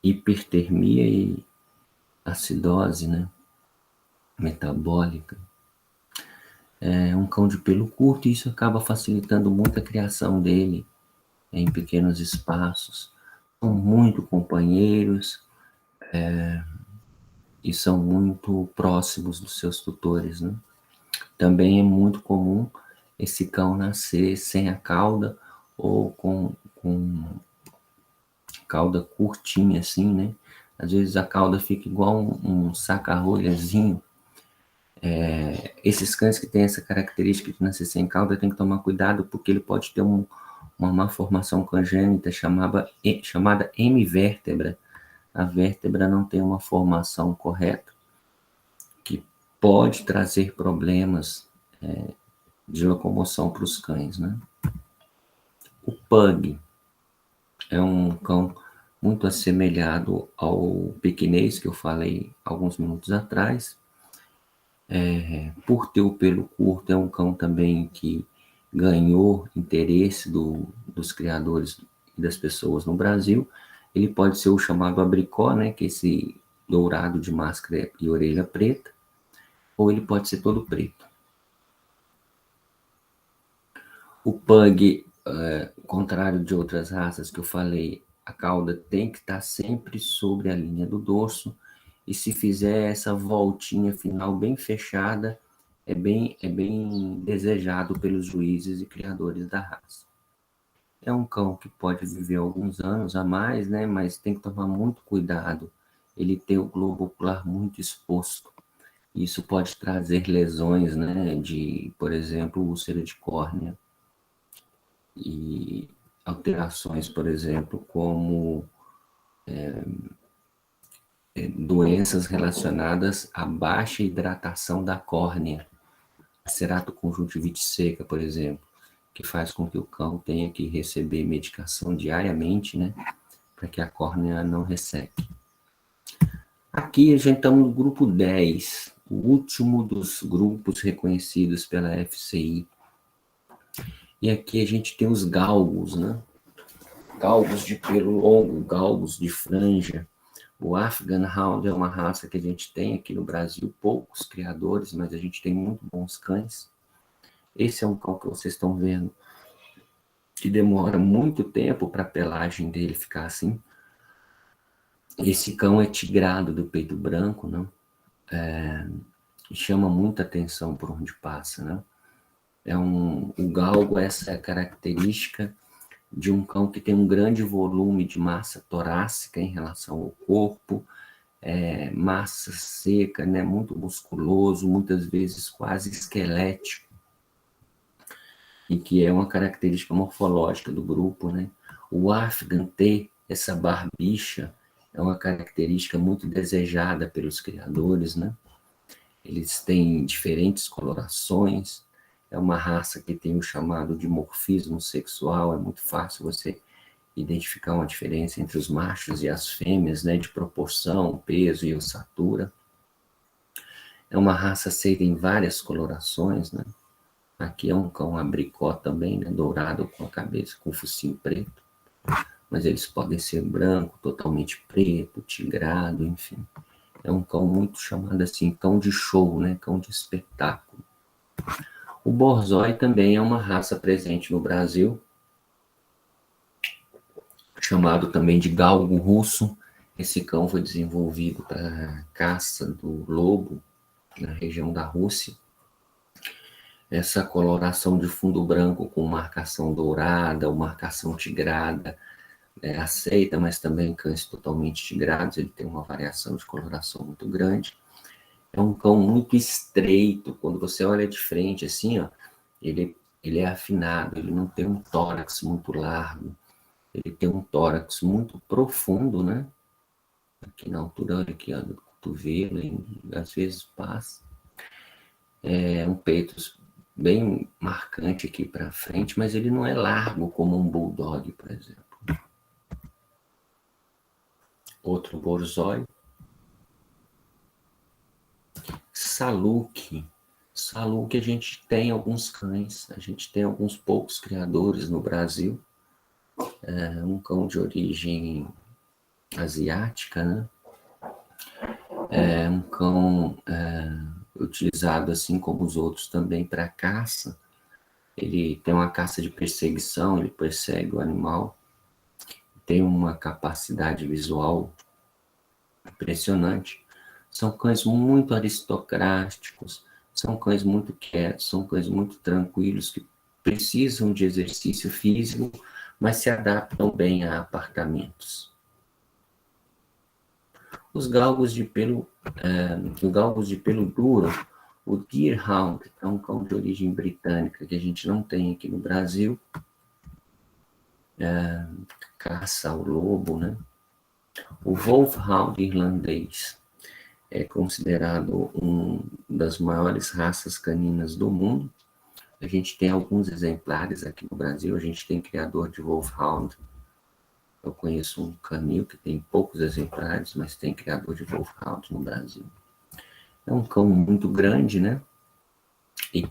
Speaker 1: hipertermia e acidose, né, metabólica. É um cão de pelo curto e isso acaba facilitando muito a criação dele em pequenos espaços. São muito companheiros, e são muito próximos dos seus tutores, né? Também é muito comum esse cão nascer sem a cauda ou com cauda curtinha assim, né? Às vezes a cauda fica igual um saca-rolhazinho. Esses cães que têm essa característica de nascer sem cauda tem que tomar cuidado porque ele pode ter uma malformação congênita chamada hemivértebra. A vértebra não tem uma formação correta, que pode trazer problemas de locomoção para os cães, né? O Pug é um cão muito assemelhado ao pequinês que eu falei alguns minutos atrás. Por ter o pelo curto, é um cão também que ganhou interesse dos criadores e das pessoas no Brasil. Ele pode ser o chamado abricó, né, que é esse dourado de máscara e orelha preta, ou ele pode ser todo preto. O Pug, ao contrário de outras raças que eu falei, a cauda tem que estar sempre sobre a linha do dorso, e se fizer essa voltinha final bem fechada, é bem desejado pelos juízes e criadores da raça. É um cão que pode viver alguns anos a mais, né? Mas tem que tomar muito cuidado. Ele tem o globo ocular muito exposto. Isso pode trazer lesões, né? Por exemplo, úlcera de córnea e alterações, por exemplo, como doenças relacionadas à baixa hidratação da córnea, ceratoconjuntivite seca, por exemplo, que faz com que o cão tenha que receber medicação diariamente, né, para que a córnea não resseque. Aqui a gente está no grupo 10, o último dos grupos reconhecidos pela FCI. E aqui a gente tem os galgos, né? Galgos de pelo longo, galgos de franja. O Afghan Hound é uma raça que a gente tem aqui no Brasil, poucos criadores, mas a gente tem muito bons cães. Esse é um cão que vocês estão vendo, que demora muito tempo para a pelagem dele ficar assim. Esse cão é tigrado do peito branco, né? E chama muita atenção por onde passa, né? O galgo, essa é a característica de um cão que tem um grande volume de massa torácica em relação ao corpo, massa seca, né, muito musculoso, muitas vezes quase esquelético, e que é uma característica morfológica do grupo, né? O Afghan T, essa barbicha, é uma característica muito desejada pelos criadores, né? Eles têm diferentes colorações, é uma raça que tem o chamado de morfismo sexual, é muito fácil você identificar uma diferença entre os machos e as fêmeas, né, de proporção, peso e ossatura. É uma raça aceita em várias colorações, né? Aqui é um cão abricó também, né, dourado com a cabeça, com o focinho preto. Mas eles podem ser branco, totalmente preto, tigrado, enfim. É um cão muito chamado assim, cão de show, né, cão de espetáculo. O Borzoi também é uma raça presente no Brasil, chamado também de galgo russo. Esse cão foi desenvolvido para caça do lobo na região da Rússia. Essa coloração de fundo branco com marcação dourada ou marcação tigrada é aceita, mas também cães totalmente tigrados, ele tem uma variação de coloração muito grande. É um cão muito estreito, quando você olha de frente assim, ó, ele é afinado, ele não tem um tórax muito largo, ele tem um tórax muito profundo, né? Aqui na altura, olha aqui, ó, do cotovelo, às vezes passa. É um peito bem marcante aqui para frente, mas ele não é largo como um bulldog, por exemplo. Outro borzoi. Saluki. Saluki, a gente tem alguns cães, a gente tem alguns poucos criadores no Brasil. É um cão de origem asiática, né? É um cão utilizado, assim como os outros, também para caça. Ele tem uma caça de perseguição, ele persegue o animal. Tem uma capacidade visual impressionante. São cães muito aristocráticos, são cães muito quietos, são cães muito tranquilos, que precisam de exercício físico, mas se adaptam bem a apartamentos. Os galgos de pelo duro, o Deerhound, é um cão de origem britânica que a gente não tem aqui no Brasil, caça ao lobo, né? O Wolfhound irlandês é considerado uma das maiores raças caninas do mundo. A gente tem alguns exemplares aqui no Brasil, a gente tem criador de Wolfhound. Eu conheço um canil que tem poucos exemplares, mas tem criador de Wolfhound no Brasil. É um cão muito grande, né? E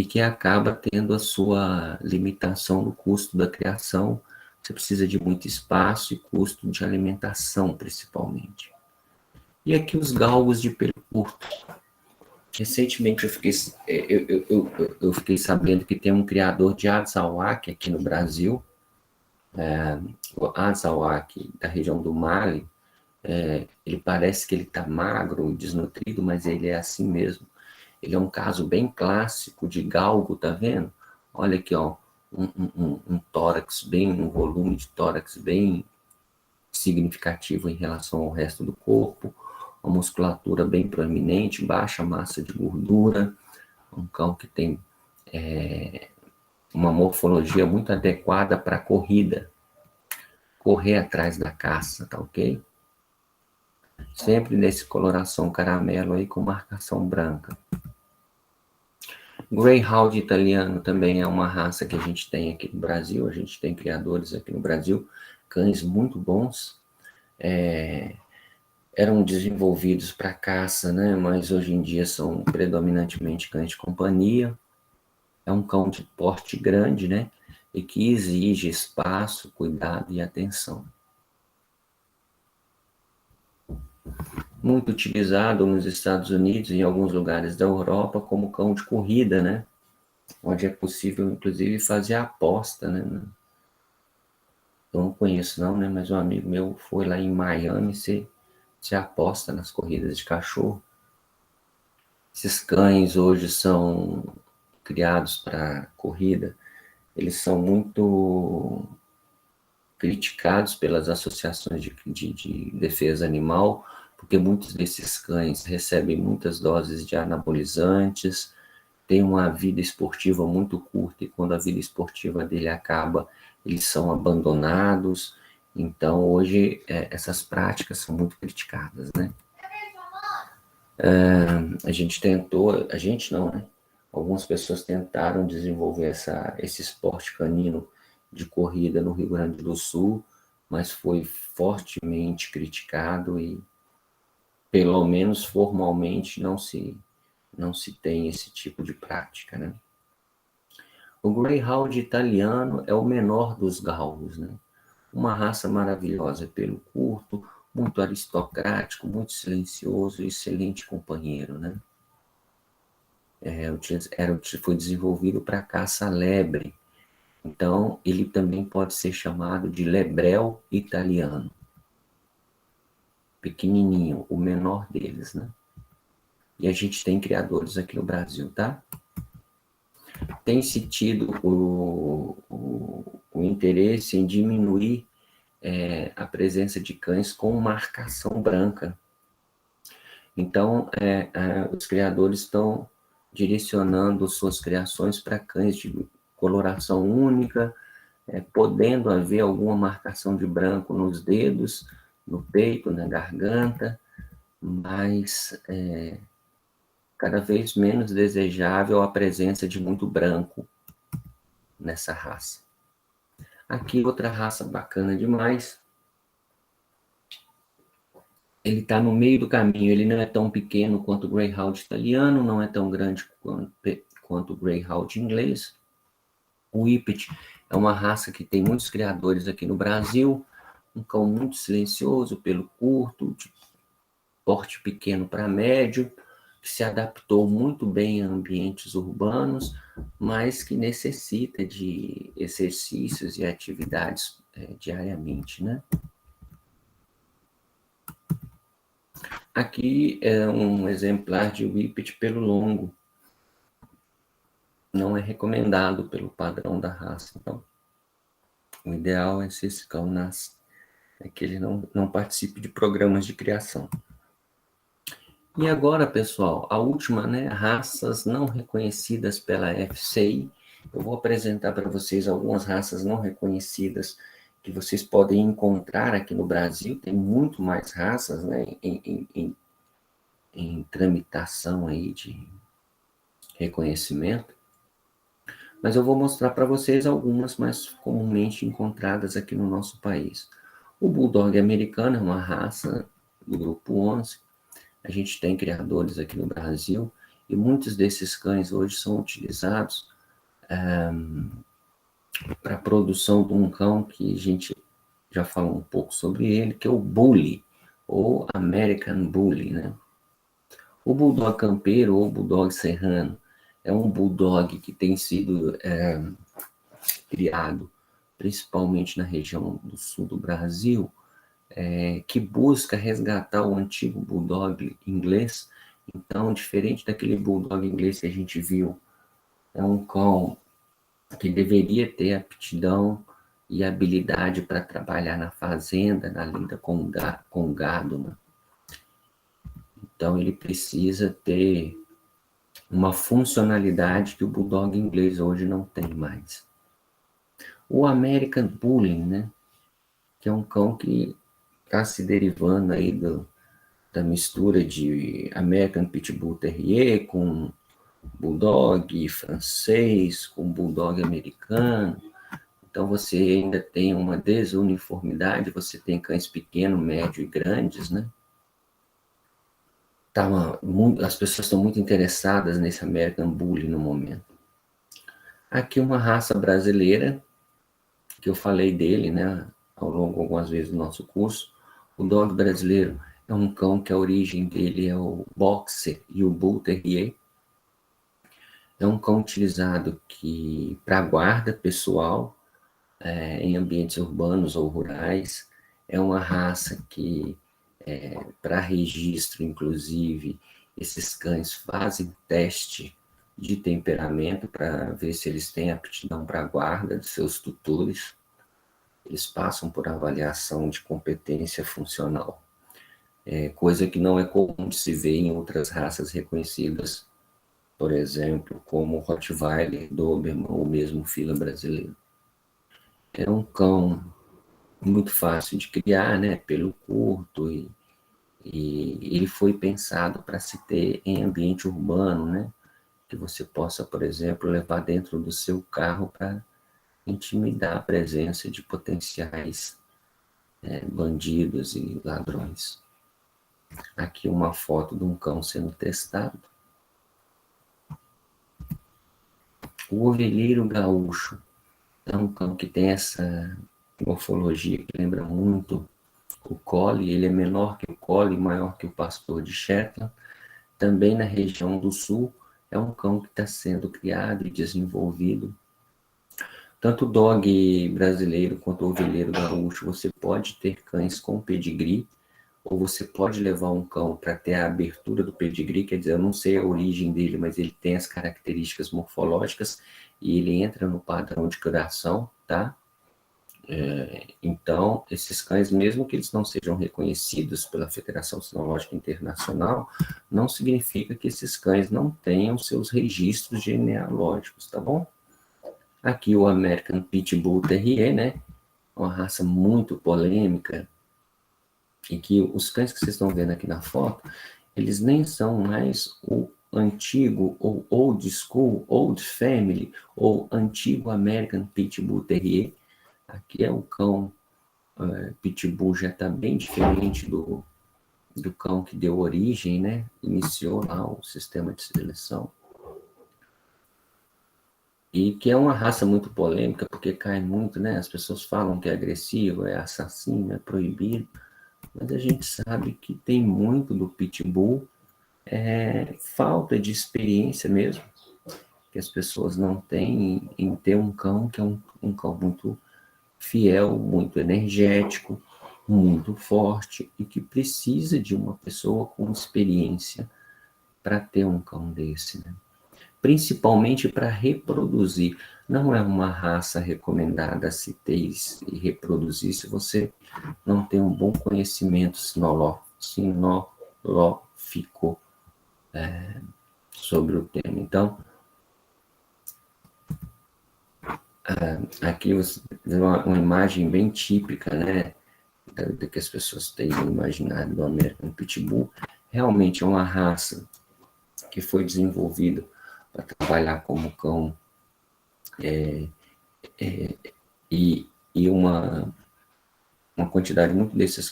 Speaker 1: que acaba tendo a sua limitação no custo da criação. Você precisa de muito espaço e custo de alimentação, principalmente. E aqui os galgos de pelo curto. Recentemente eu fiquei sabendo que tem um criador de Azawak aqui no Brasil, o Azawak da região do Mali. Ele parece que ele está magro, desnutrido, mas ele é assim mesmo. Ele é um caso bem clássico de galgo, tá vendo? Olha aqui, ó, um tórax um volume de tórax bem significativo em relação ao resto do corpo, uma musculatura bem proeminente, baixa massa de gordura, um cão que tem uma morfologia muito adequada para corrida, correr atrás da caça, tá ok? Sempre nesse coloração caramelo aí com marcação branca. Greyhound italiano também é uma raça que a gente tem aqui no Brasil, a gente tem criadores aqui no Brasil, cães muito bons, eram desenvolvidos para caça, né? Mas hoje em dia são predominantemente cães de companhia. É um cão de porte grande, né? E que exige espaço, cuidado e atenção. Muito utilizado nos Estados Unidos e em alguns lugares da Europa como cão de corrida, né? Onde é possível, inclusive, fazer aposta, né? Eu não conheço não, né? Mas um amigo meu foi lá em Miami se aposta nas corridas de cachorro. Esses cães hoje são criados para corrida, eles são muito criticados pelas associações de defesa animal, porque muitos desses cães recebem muitas doses de anabolizantes, têm uma vida esportiva muito curta, e quando a vida esportiva dele acaba, eles são abandonados. Então, hoje, essas práticas são muito criticadas, né? A gente não, né? Algumas pessoas tentaram desenvolver esse esporte canino de corrida no Rio Grande do Sul, mas foi fortemente criticado e, pelo menos formalmente, não se tem esse tipo de prática, né? O Greyhound italiano é o menor dos galgos, né? Uma raça maravilhosa, pelo curto, muito aristocrático, muito silencioso e excelente companheiro, né? Foi desenvolvido para caça à lebre. Então, ele também pode ser chamado de lebrel italiano. Pequenininho, o menor deles, né? E a gente tem criadores aqui no Brasil, tá? Tem-se tido o interesse em diminuir a presença de cães com marcação branca. Então, os criadores estão direcionando suas criações para cães de coloração única, podendo haver alguma marcação de branco nos dedos, no peito, na garganta, mas cada vez menos desejável a presença de muito branco nessa raça. Aqui outra raça bacana demais, ele está no meio do caminho, ele não é tão pequeno quanto o Greyhound italiano, não é tão grande quanto o Greyhound inglês. O Whippet é uma raça que tem muitos criadores aqui no Brasil, um cão muito silencioso, pelo curto, de porte pequeno para médio, que se adaptou muito bem a ambientes urbanos, mas que necessita de exercícios e atividades diariamente, né? Aqui é um exemplar de Whippet pelo longo. Não é recomendado pelo padrão da raça. Então, o ideal é se esse cão nasce, é que ele não participe de programas de criação. E agora, pessoal, a última, né? Raças não reconhecidas pela FCI. Eu vou apresentar para vocês algumas raças não reconhecidas que vocês podem encontrar aqui no Brasil. Tem muito mais raças, né? Em tramitação aí de reconhecimento. Mas eu vou mostrar para vocês algumas mais comumente encontradas aqui no nosso país. O Bulldog americano é uma raça do grupo 11. A gente tem criadores aqui no Brasil e muitos desses cães hoje são utilizados para a produção de um cão que a gente já falou um pouco sobre ele, que é o Bully, ou American Bully, né? O Bulldog campeiro ou Bulldog serrano é um Bulldog que tem sido criado principalmente na região do sul do Brasil, que busca resgatar o antigo Bulldog inglês. Então, diferente daquele Bulldog inglês que a gente viu, é um cão que deveria ter aptidão e habilidade para trabalhar na fazenda, na lida com gado, né? Então, ele precisa ter uma funcionalidade que o Bulldog inglês hoje não tem mais. O American Bully, né? Que é um cão que está se derivando aí da mistura de American Pitbull Terrier com Bulldog francês, com Bulldog americano. Então você ainda tem uma desuniformidade, você tem cães pequenos, médio e grandes, né? As pessoas estão muito interessadas nesse American Bully no momento. Aqui uma raça brasileira, que eu falei dele, né, ao longo algumas vezes do nosso curso. O Dog brasileiro é um cão que a origem dele é o Boxer e o Bull Terrier. É um cão utilizado para guarda pessoal, em ambientes urbanos ou rurais. É uma raça que, para registro, inclusive, esses cães fazem teste de temperamento para ver se eles têm aptidão para a guarda de seus tutores. Eles passam por avaliação de competência funcional, coisa que não é comum de se ver em outras raças reconhecidas, por exemplo, como o Rottweiler, Doberman ou mesmo o Fila brasileiro. É um cão muito fácil de criar, né, pelo curto, e ele foi pensado para se ter em ambiente urbano, né, que você possa, por exemplo, levar dentro do seu carro para intimidar a presença de potenciais bandidos e ladrões. Aqui uma foto de um cão sendo testado. O ovelheiro gaúcho é um cão que tem essa morfologia que lembra muito o Collie. Ele é menor que o Collie, maior que o pastor de Shetland. Também na região do sul, é um cão que está sendo criado e desenvolvido. Tanto o dog brasileiro quanto o ovelheiro gaúcho, você pode ter cães com pedigree, ou você pode levar um cão para ter a abertura do pedigree, quer dizer, eu não sei a origem dele, mas ele tem as características morfológicas e ele entra no padrão de criação, tá? Então, esses cães, mesmo que eles não sejam reconhecidos pela Federação Sinológica Internacional, não significa que esses cães não tenham seus registros genealógicos, tá bom? Aqui o American Pitbull Terrier, né? Uma raça muito polêmica, e que os cães que vocês estão vendo aqui na foto, eles nem são mais o antigo, ou old school, old family, ou antigo American Pitbull Terrier. Aqui é o cão Pitbull, já está bem diferente do cão que deu origem, né? Iniciou lá o sistema de seleção. E que é uma raça muito polêmica, porque cai muito, né? As pessoas falam que é agressivo, é assassino, é proibido, mas a gente sabe que tem muito do pitbull, falta de experiência mesmo, que as pessoas não têm em ter um cão que é um cão muito fiel, muito energético, muito forte e que precisa de uma pessoa com experiência para ter um cão desse, né? Principalmente para reproduzir. Não é uma raça recomendada a se ter e reproduzir se você não tem um bom conhecimento sinológico sobre o tema. Então, aqui você vê uma imagem bem típica, né, do que as pessoas têm no imaginário do American Pitbull. Realmente é uma raça que foi desenvolvida para trabalhar como cão e uma quantidade muito desses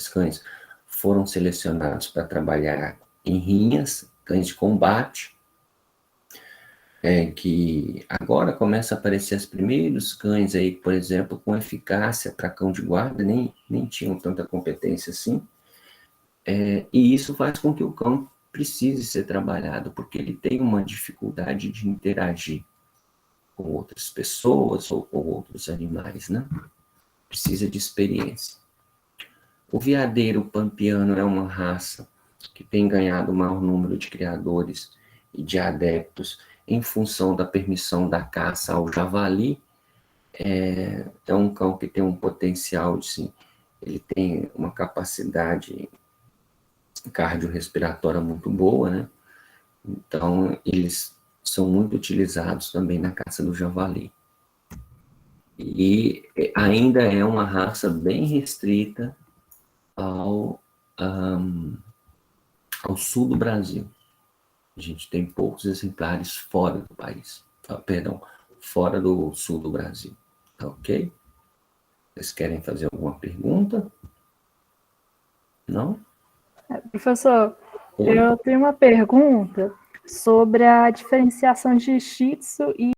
Speaker 1: cães foram selecionados para trabalhar em rinhas, cães de combate, que agora começa a aparecer os primeiros cães aí, por exemplo, com eficácia para cão de guarda, nem tinham tanta competência assim, e isso faz com que o cão precise ser trabalhado, porque ele tem uma dificuldade de interagir com outras pessoas ou com outros animais, né? Precisa de experiência. O veadeiro pampiano é uma raça que tem ganhado o maior número de criadores e de adeptos em função da permissão da caça ao javali. É um cão que tem um potencial, sim, ele tem uma capacidade cardiorrespiratória muito boa, né? Então, eles são muito utilizados também na caça do javali. E ainda é uma raça bem restrita ao sul do Brasil. A gente tem poucos exemplares fora do país. Perdão, fora do sul do Brasil. Tá ok? Vocês querem fazer alguma pergunta? Não?
Speaker 2: Professor,
Speaker 1: Oi?
Speaker 2: eu tenho uma pergunta sobre a diferenciação de Shih Tzu e